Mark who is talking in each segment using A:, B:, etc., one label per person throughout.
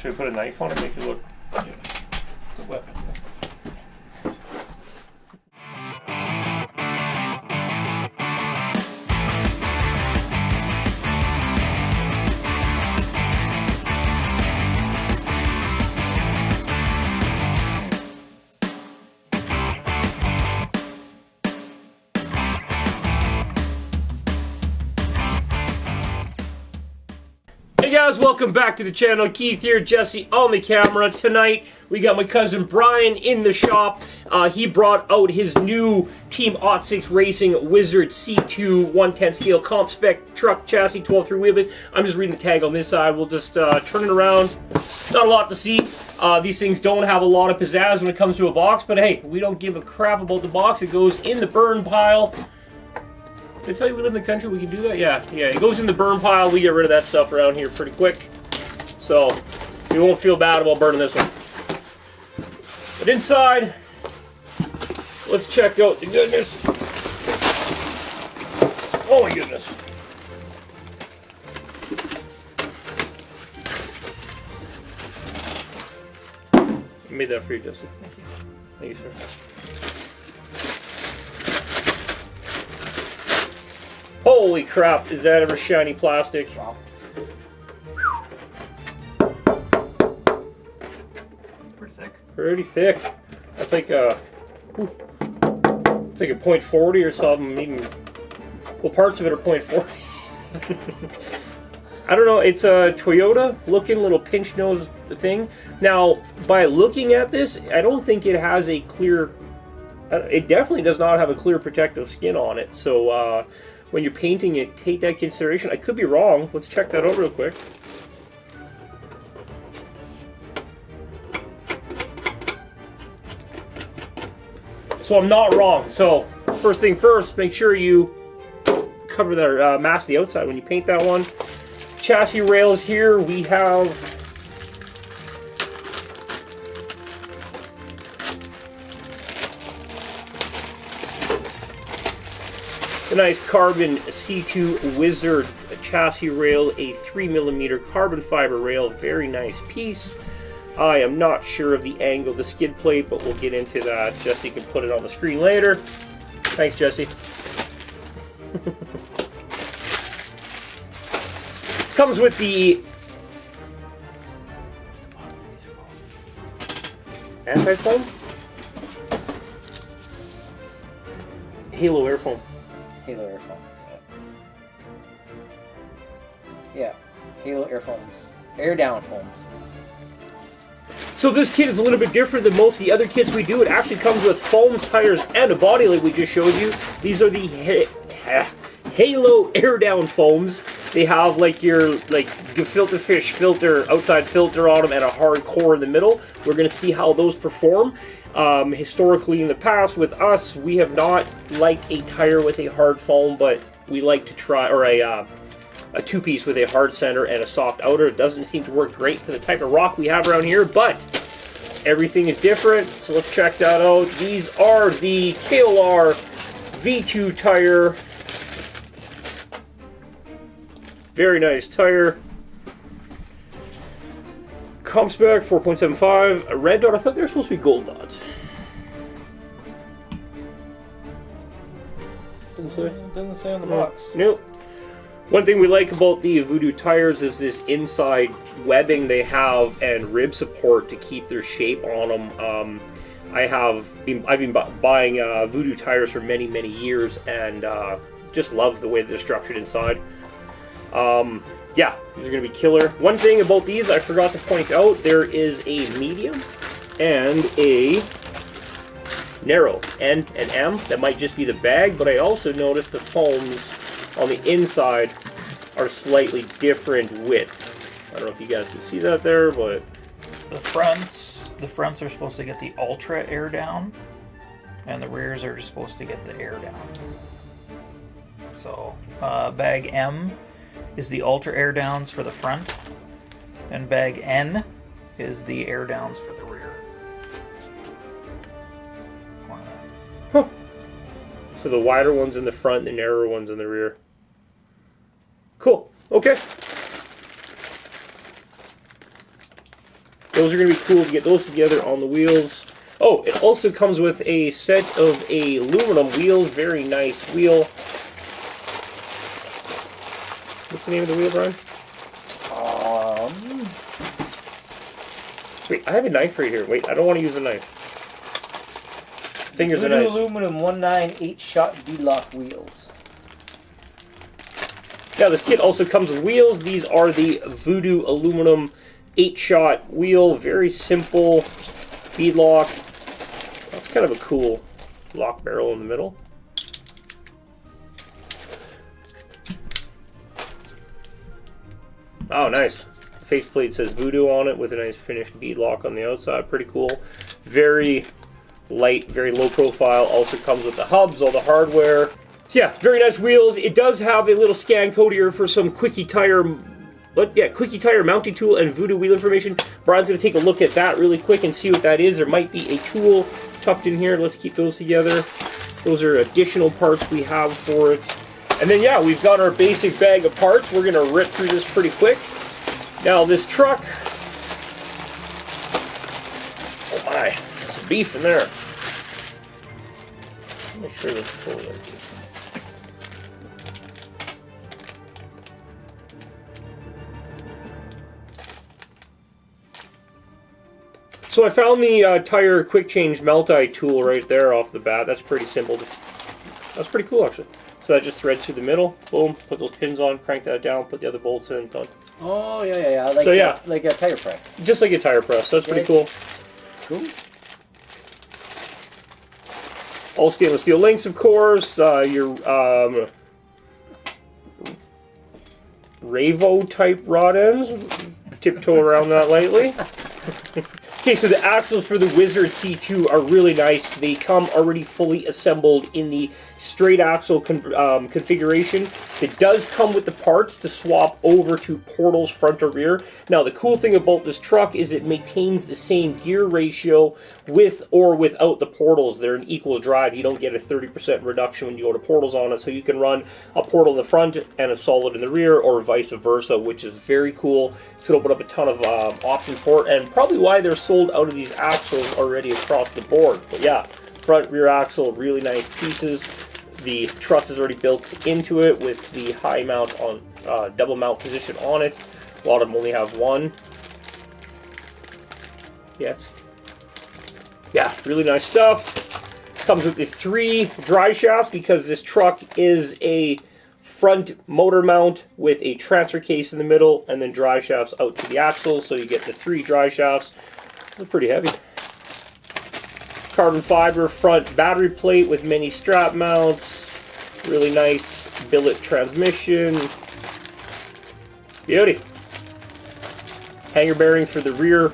A: Should I put a knife on it, make it look?
B: Yeah. It's a weapon.
A: Hey guys, welcome back to the channel. Keith here, Jesse on the camera. Tonight, we got my cousin Brian in the shop. He brought out his new Team Ottsix Racing WIZARD C2 110 scale Comp-Spec truck chassis 12-3 wheelbase. I'm just reading the tag on this side. We'll just turn it around. Not a lot to see. These things don't have a lot of pizzazz when it comes to a box, but hey, we don't give a crap about the box. It goes in the burn pile. Did I tell you we live in the country? We can do that? Yeah, it goes in the burn pile. We get rid of that stuff around here pretty quick. So, you won't feel bad about burning this one. But inside, let's check out the goodness. Oh my goodness. I made that for you, Jesse.
B: Thank you.
A: Thank you, sir. Holy crap, is that ever shiny plastic?
B: Wow. Pretty thick.
A: Pretty thick. That's like a... It's like a .40 or something. Even, well, parts of it are .40. I don't know, it's a Toyota looking little pinch nose thing. Now, by looking at this, I don't think it has a clear... It definitely does not have a clear protective skin on it, so... when you're painting it, take that consideration. I could be wrong. Let's check that out real quick. So I'm not wrong. So first thing first, make sure you cover the mask the outside when you paint that one. Chassis rails here, we have a nice carbon C2 WIZARD chassis rail, a 3mm carbon fiber rail, very nice piece. I am not sure of the angle of the skid plate, but we'll get into that. Jesse can put it on the screen later. Thanks, Jesse. Comes with the anti-foam? Halo air foam.
C: Halo air foams. Yeah, Halo air foams. Air down foams.
A: So this kit is a little bit different than most of the other kits we do. It actually comes with foams, tires, and a body like we just showed you. These are the Halo air down foams. They have like your gefilte fish filter, outside filter on them, and a hard core in the middle. We're going to see how those perform. Historically in the past with us, we have not liked a tire with a hard foam, but we like to try, or a two-piece with a hard center and a soft outer. It doesn't seem to work great for the type of rock we have around here, but everything is different, so let's check that out. These are the KLR V2 tire. Very nice tire. Comp-Spec 4.75, a red dot. I thought they were supposed to be gold dots.
C: Doesn't say on the box.
A: Nope. One thing we like about the Voodoo tires is this inside webbing they have and rib support to keep their shape on them. I've been buying Voodoo tires for many years and just love the way they're structured inside. Yeah, these are going to be killer. One thing about these I forgot to point out, there is a medium and a narrow N and M. That might just be the bag, but I also noticed the foams on the inside are slightly different width. I don't know if you guys can see that there, but
B: The fronts are supposed to get the ultra air down, and the rears are supposed to get the air down. So bag M is the ultra air downs for the front, and bag N is the air downs for the rear.
A: huh. So the wider one's in the front, the narrower one's in the rear. Cool. Okay. Those are going to be cool to get those together on the wheels. Oh, it also comes with a set of aluminum wheels. Very nice wheel. What's the name of the wheel, Brian? Wait, I have a knife right here. Wait, I don't want to use a knife. Fingers are nice.
C: Aluminum 198 shot beadlock wheels.
A: Now, this kit also comes with wheels. These are the Voodoo aluminum 8-shot wheel. Very simple beadlock. That's kind of a cool lock barrel in the middle. Oh, nice. Faceplate says Voodoo on it with a nice finished beadlock on the outside. Pretty cool. Very light, very low profile. Also comes with the hubs, all the hardware. So yeah, very nice wheels. It does have a little scan code here for some Quickie Tire, Quickie Tire mounting tool and Voodoo wheel information. Brian's going to take a look at that really quick and see what that is. There might be a tool tucked in here. Let's keep those together. Those are additional parts we have for it. And then yeah, we've got our basic bag of parts. We're going to rip through this pretty quick. Now this truck, oh my, there's some beef in there. Make sure that's fully empty. So I found the tire quick change melt-eye tool right there off the bat. That's pretty simple. That's pretty cool actually. So I just thread through the middle, boom, put those pins on, crank that down, put the other bolts in, done.
C: Oh, yeah. Like,
A: so, yeah.
C: Like a tire press.
A: Just like a tire press. So that's pretty cool.
C: Cool.
A: All stainless steel links, of course. Your Ravo type rod ends. Tiptoe around that lightly. Okay, so the axles for the WIZARD C2 are really nice. They come already fully assembled in the straight axle configuration. It does come with the parts to swap over to portals front or rear. Now, the cool thing about this truck is it maintains the same gear ratio with or without the portals. They're an equal drive. You don't get a 30% reduction when you go to portals on it, so you can run a portal in the front and a solid in the rear, or vice versa, which is very cool. It's going to open up a ton of options for it, and probably why they're sold out of these axles already across the board. But yeah, front, rear axle, really nice pieces. The truss is already built into it with the high mount on double mount position on it. A lot of them only have one. Yes. Yeah, really nice stuff. Comes with the 3 dry shafts because this truck is a front motor mount with a transfer case in the middle and then dry shafts out to the axles, so you get the 3 dry shafts. They're pretty heavy. Carbon fiber front battery plate with many strap mounts. Really nice billet transmission. Beauty. Hanger bearing for the rear.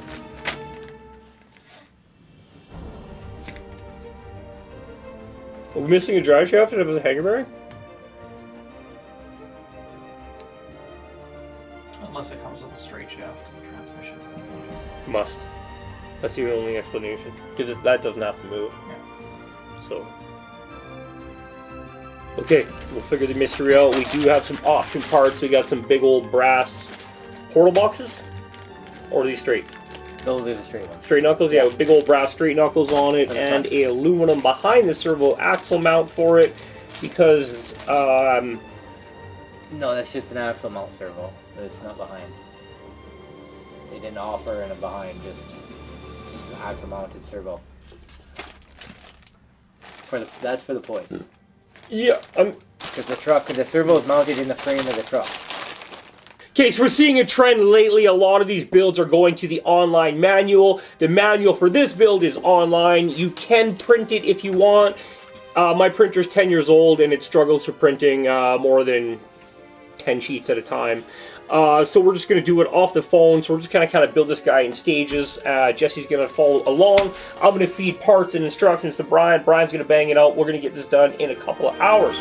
A: Are we missing a dry shaft and it was a hanger bearing?
B: Unless it comes with a straight shaft transmission.
A: Must. That's the only explanation. Because that doesn't have to move.
B: Yeah.
A: So. Okay, we'll figure the mystery out. We do have some option parts. We got some big old brass portal boxes. Or are these straight?
C: Those are the straight ones.
A: Straight knuckles, yeah, with big old brass straight knuckles on it, and a aluminum behind the servo axle mount for it, because
C: no, that's just an axle mount servo. It's not behind. They didn't offer in a behind, just an axle mounted servo. That's for the poise.
A: yeah,
C: Because the servo is mounted in the frame of the truck.
A: Okay, so we're seeing a trend lately. A lot of these builds are going to the online manual. The manual for this build is online. You can print it if you want. My printer's 10 years old and it struggles for printing more than 10 sheets at a time. So we're just going to do it off the phone. So we're just going to kind of build this guy in stages. Jesse's going to follow along. I'm going to feed parts and instructions to Brian. Brian's going to bang it out. We're going to get this done in a couple of hours.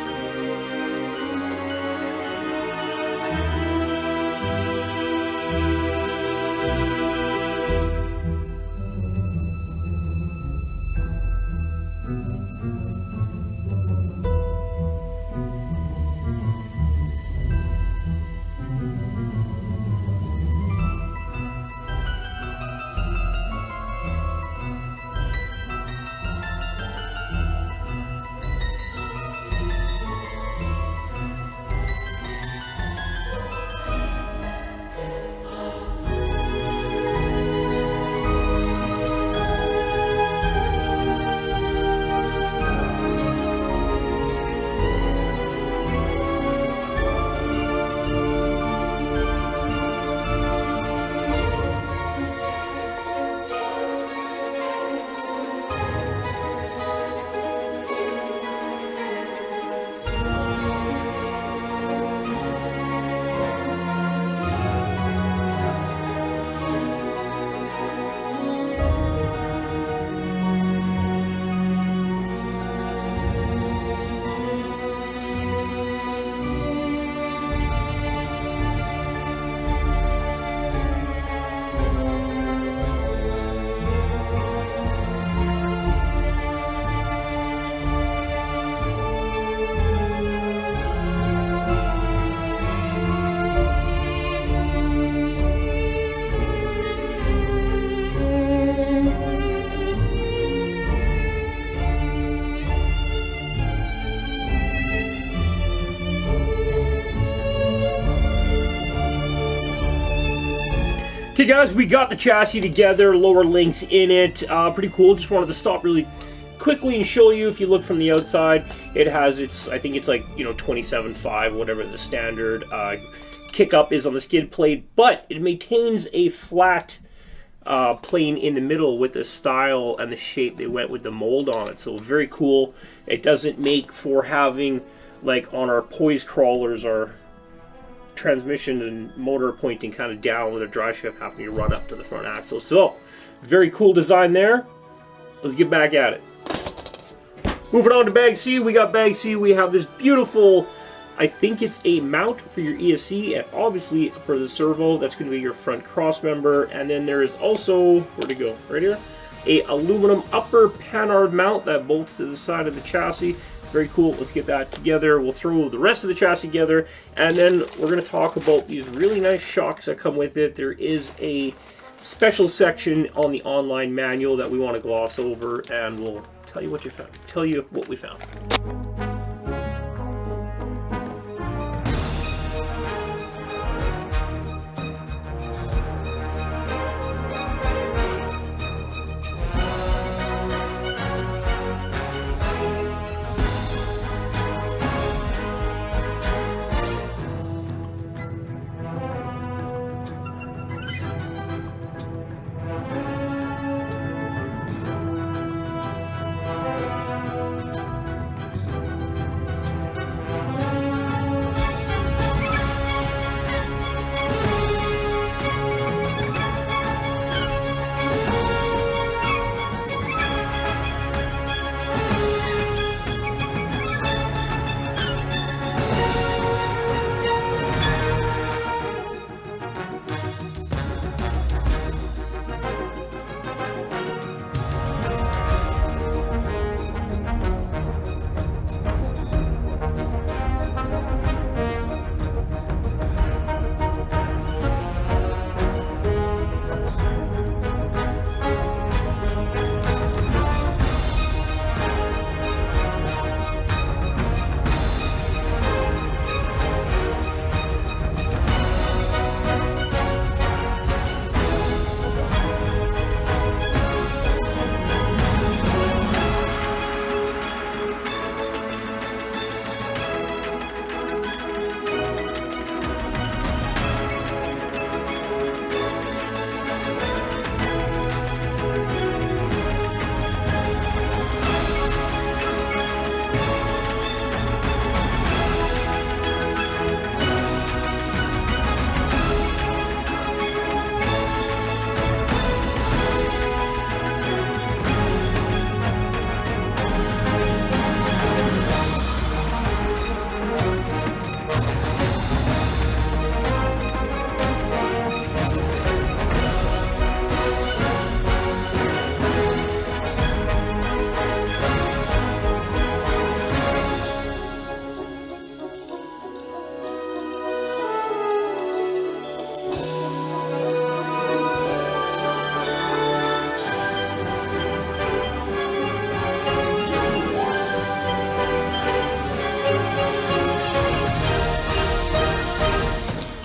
A: Okay guys, we got the chassis together, lower links in it, pretty cool. Just wanted to stop really quickly and show you. If you look from the outside, it has its, I think it's like, you know, 27.5, whatever the standard kick up is on the skid plate, but it maintains a flat plane in the middle with the style and the shape they went with the mold on it. So very cool. It doesn't make for having, like on our poise crawlers, our transmission and motor pointing kind of down with a drive shaft having to run up to the front axle. So very cool design there. Let's get back at it. Moving on to bag C, we got bag C. We have this beautiful, I think it's a mount for your ESC, and obviously for the servo, that's going to be your front cross member. And then there is also, where'd it go? Right here, a aluminum upper panhard mount that bolts to the side of the chassis. Very cool. Let's get that together. We'll throw the rest of the chassis together, and then we're going to talk about these really nice shocks that come with it. There is a special section on the online manual that we want to gloss over, and we'll tell you what you found. Tell you what we found.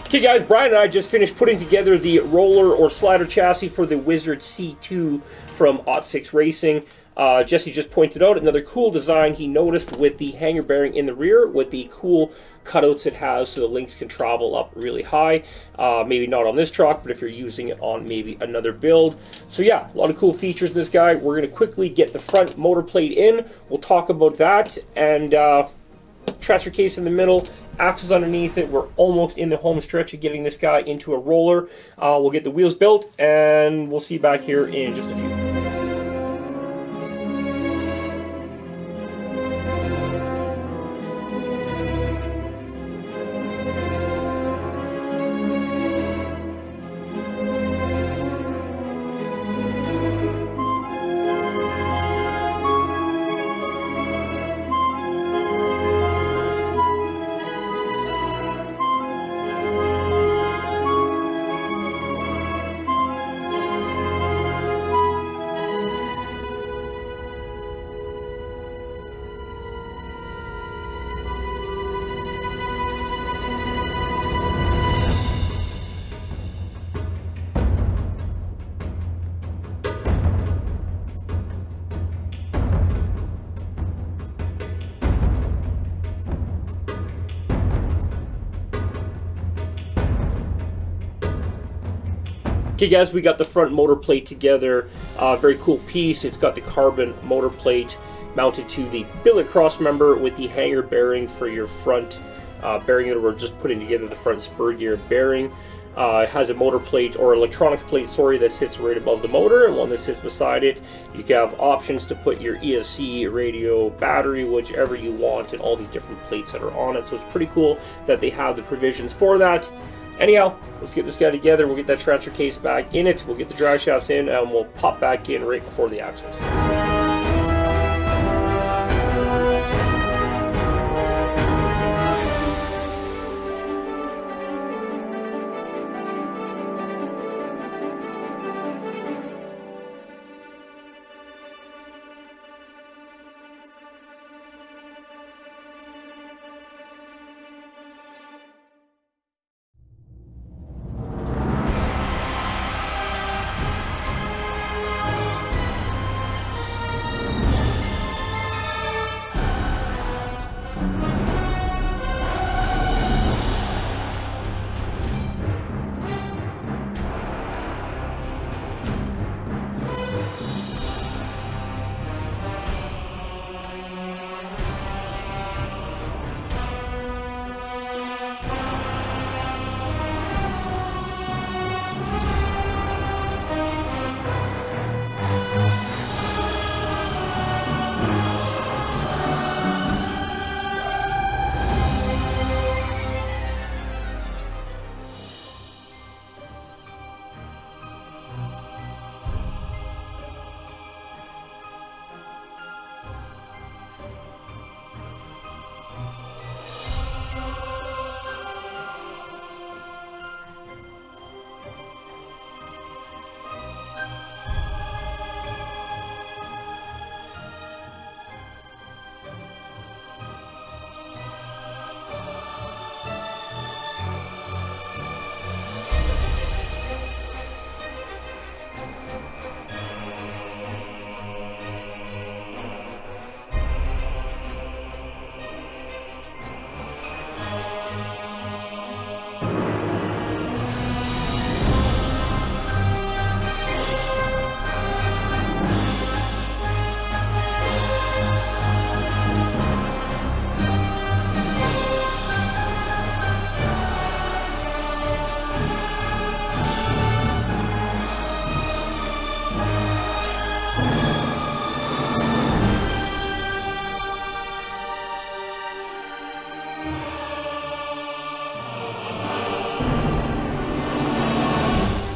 A: Okay guys, Brian and I just finished putting together the roller or slider chassis for the WIZARD C2 from Ottsix Racing. Jesse just pointed out another cool design he noticed with the hanger bearing in the rear with the cool cutouts it has so the links can travel up really high. Maybe not on this truck, but if you're using it on maybe another build. So yeah, a lot of cool features in this guy. We're going to quickly get the front motor plate in. We'll talk about that, and transfer case in the middle, axles underneath it. We're almost in the home stretch of getting this guy into a roller. We'll get the wheels built, and we'll see you back here in just a few. Okay guys, we got the front motor plate together. Very cool piece. It's got the carbon motor plate mounted to the billet cross member with the hanger bearing for your front bearing that we're just putting together the front spur gear bearing. It has a motor plate, or electronics plate, sorry, that sits right above the motor, and one that sits beside it. You can have options to put your ESC, radio, battery, whichever you want, and all these different plates that are on it. So it's pretty cool that they have the provisions for that. Anyhow, let's get this guy together. We'll get that transfer case back in it. We'll get the drive shafts in, and we'll pop back in right before the axles.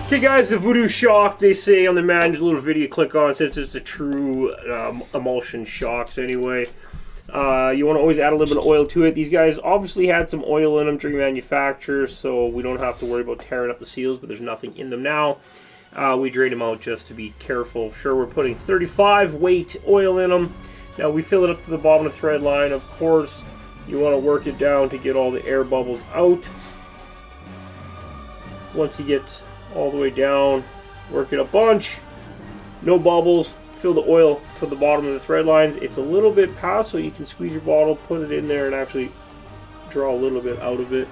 A: Okay guys, the Voodoo shock, they say on the manual, a little video click on, since it's a true emulsion shocks anyway. You want to always add a little bit of oil to it. These guys obviously had some oil in them during manufacture, so we don't have to worry about tearing up the seals, but there's nothing in them now. We drain them out just to be careful. Sure, we're putting 35 weight oil in them. Now we fill it up to the bottom of the thread line. Of course, you want to work it down to get all the air bubbles out. Once you get all the way down, work it a bunch, no bubbles, fill the oil to the bottom of the thread lines. It's a little bit past, so you can squeeze your bottle, put it in there, and actually draw a little bit out of it.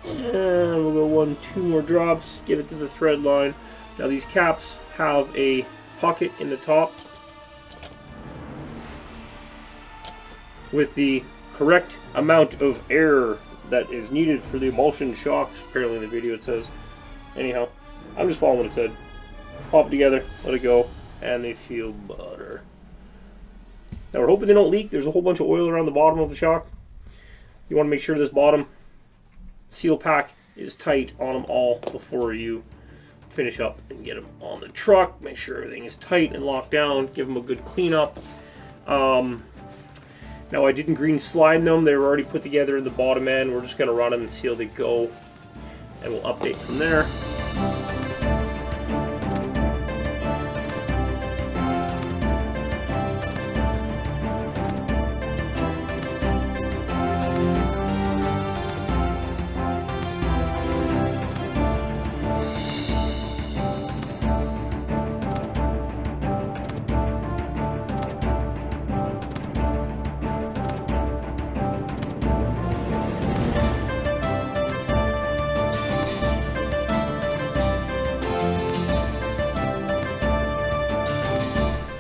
A: And we'll go 2 more drops, get it to the thread line. Now these caps have a pocket in the top with the correct amount of air that is needed for the emulsion shocks. Apparently in the video it says. Anyhow, I'm just following what it said. Pop it together, let it go, and they feel butter. Now we're hoping they don't leak. There's a whole bunch of oil around the bottom of the shock. You want to make sure this bottom seal pack is tight on them all before you finish up and get them on the truck. Make sure everything is tight and locked down. Give them a good cleanup. Now I didn't green slime them. They were already put together in the bottom end. We're just going to run them and see how they go, and we'll update from there.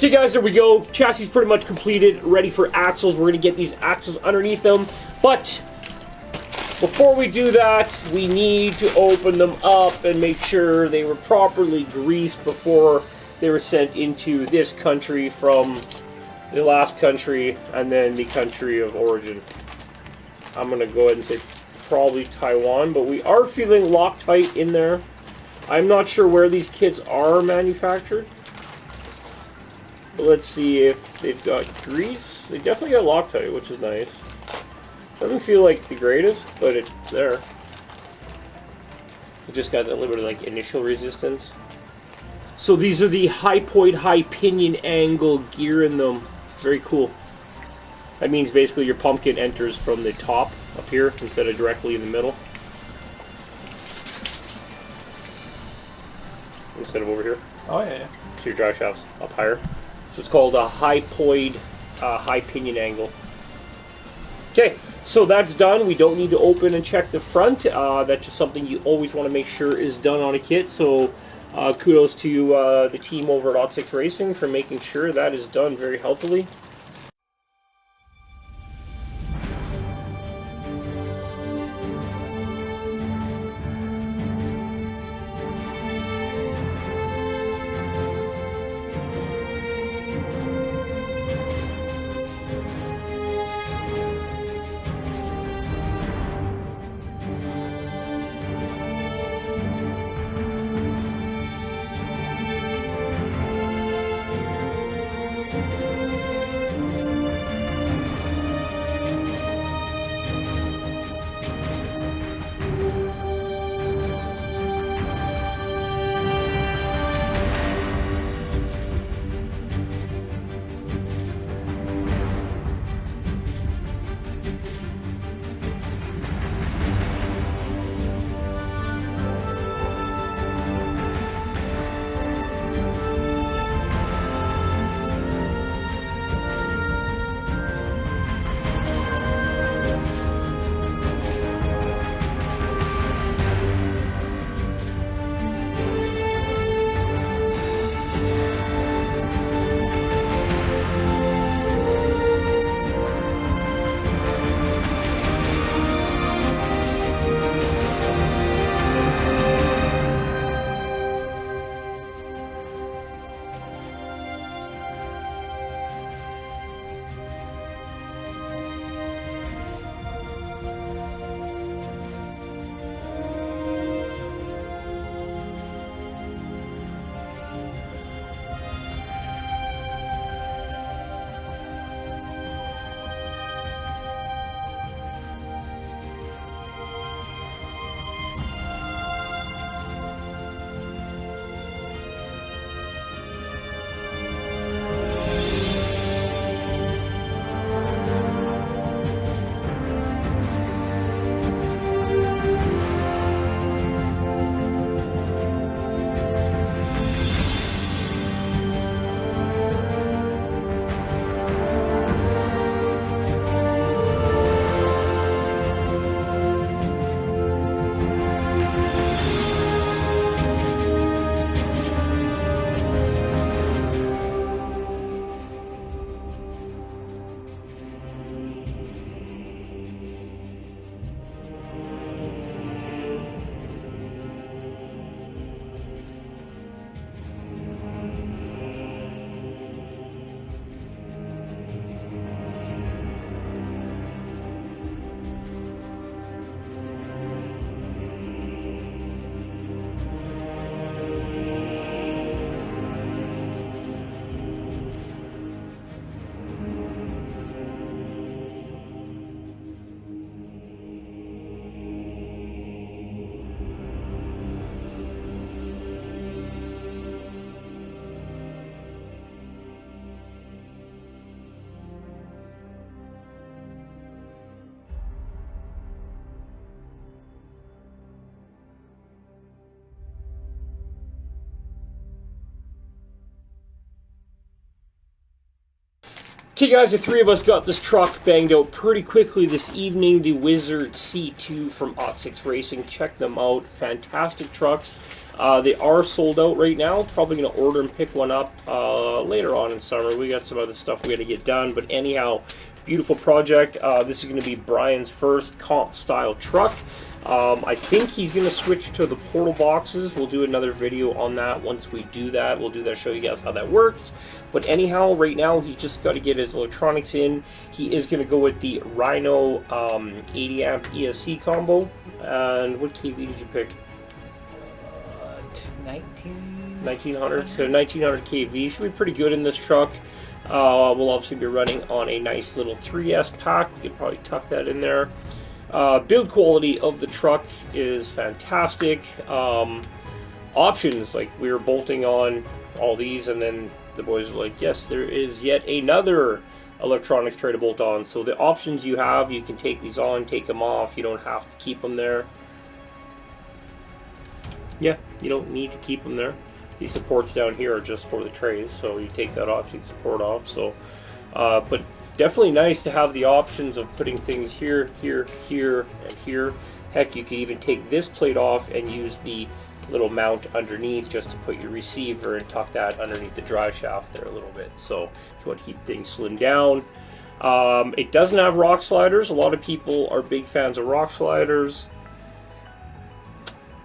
A: Okay guys, there we go. Chassis is pretty much completed, ready for axles. We're going to get these axles underneath them. But before we do that, we need to open them up and make sure they were properly greased before they were sent into this country from the last country and then the country of origin. I'm going to go ahead and say probably Taiwan, but we are feeling Loctite in there. I'm not sure where these kits are manufactured. But let's see if they've got grease. They definitely got Loctite, which is nice. Doesn't feel like the greatest, but it's there. It just got that little bit of like initial resistance. So these are the high point, high pinion angle gear in them. Very cool. That means basically your pumpkin enters from the top up here instead of directly in the middle. Instead of over here.
B: Oh yeah.
A: So your drive shaft's up higher. So it's called a high point, high pinion angle. Okay, so that's done. We don't need to open and check the front. That's just something you always want to make sure is done on a kit. So kudos to the team over at Ottsix Racing for making sure that is done very healthily. Okay guys, the three of us got this truck banged out pretty quickly this evening. The WIZARD C2 from Ottsix Racing. Check them out. Fantastic trucks. They are sold out right now. Probably going to order and pick one up later on in summer. We got some other stuff we got to get done. But anyhow, beautiful project. This is going to be Brian's first comp style truck. I think he's going to switch to the portal boxes. We'll do another video on that once we do that. We'll do that, show you guys how that works. But anyhow, right now he's just got to get his electronics in. He is going to go with the Rhino 80 amp ESC combo. And what KV did you pick? 1900. So 1900 KV should be pretty good in this truck. We'll obviously be running on a nice little 3S pack. We could probably tuck that in there. Build quality of the truck is fantastic. Options, like we were bolting on all these, and then the boys were like, yes, there is yet another electronics tray to bolt on. So the options you have, you can take these on, take them off. You don't have to keep them there. Yeah, you don't need to keep them there. These supports down here are just for the trays, so you take that off, you support off. So, but definitely nice to have the options of putting things here, here, here, and here. Heck, you could even take this plate off and use the little mount underneath just to put your receiver and tuck that underneath the drive shaft there a little bit. So if you want to keep things slimmed down. It doesn't have rock sliders. A lot of people are big fans of rock sliders.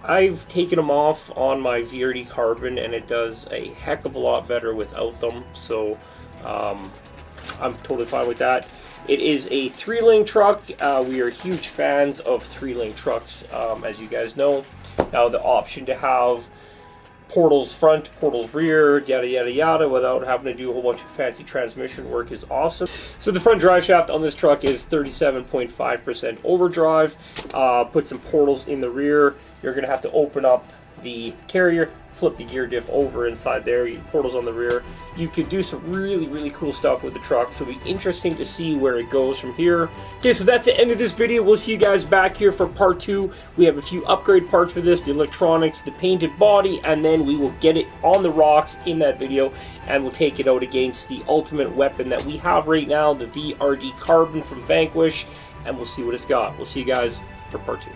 A: I've taken them off on my VRD Carbon, and it does a heck of a lot better without them. So I'm totally fine with that. It is a 3-lane truck. We are huge fans of 3-lane trucks, as you guys know. Now the option to have portals front, portals rear, yada yada yada, without having to do a whole bunch of fancy transmission work is awesome. So the front drive shaft on this truck is 37.5% overdrive. Put some portals in the rear. You're going to have to open up the carrier, flip the gear diff over inside there, you portals on the rear. You could do some really cool stuff with the truck, so it'll be interesting to see where it goes from here. Okay, so that's the end of this video. We'll see you guys back here for part 2. We have a few upgrade parts for this, the electronics, the painted body, and then we will get it on the rocks in that video, and we'll take it out against the ultimate weapon that we have right now, the VRD Carbon from Vanquish, and we'll see what it's got. We'll see you guys for part 2.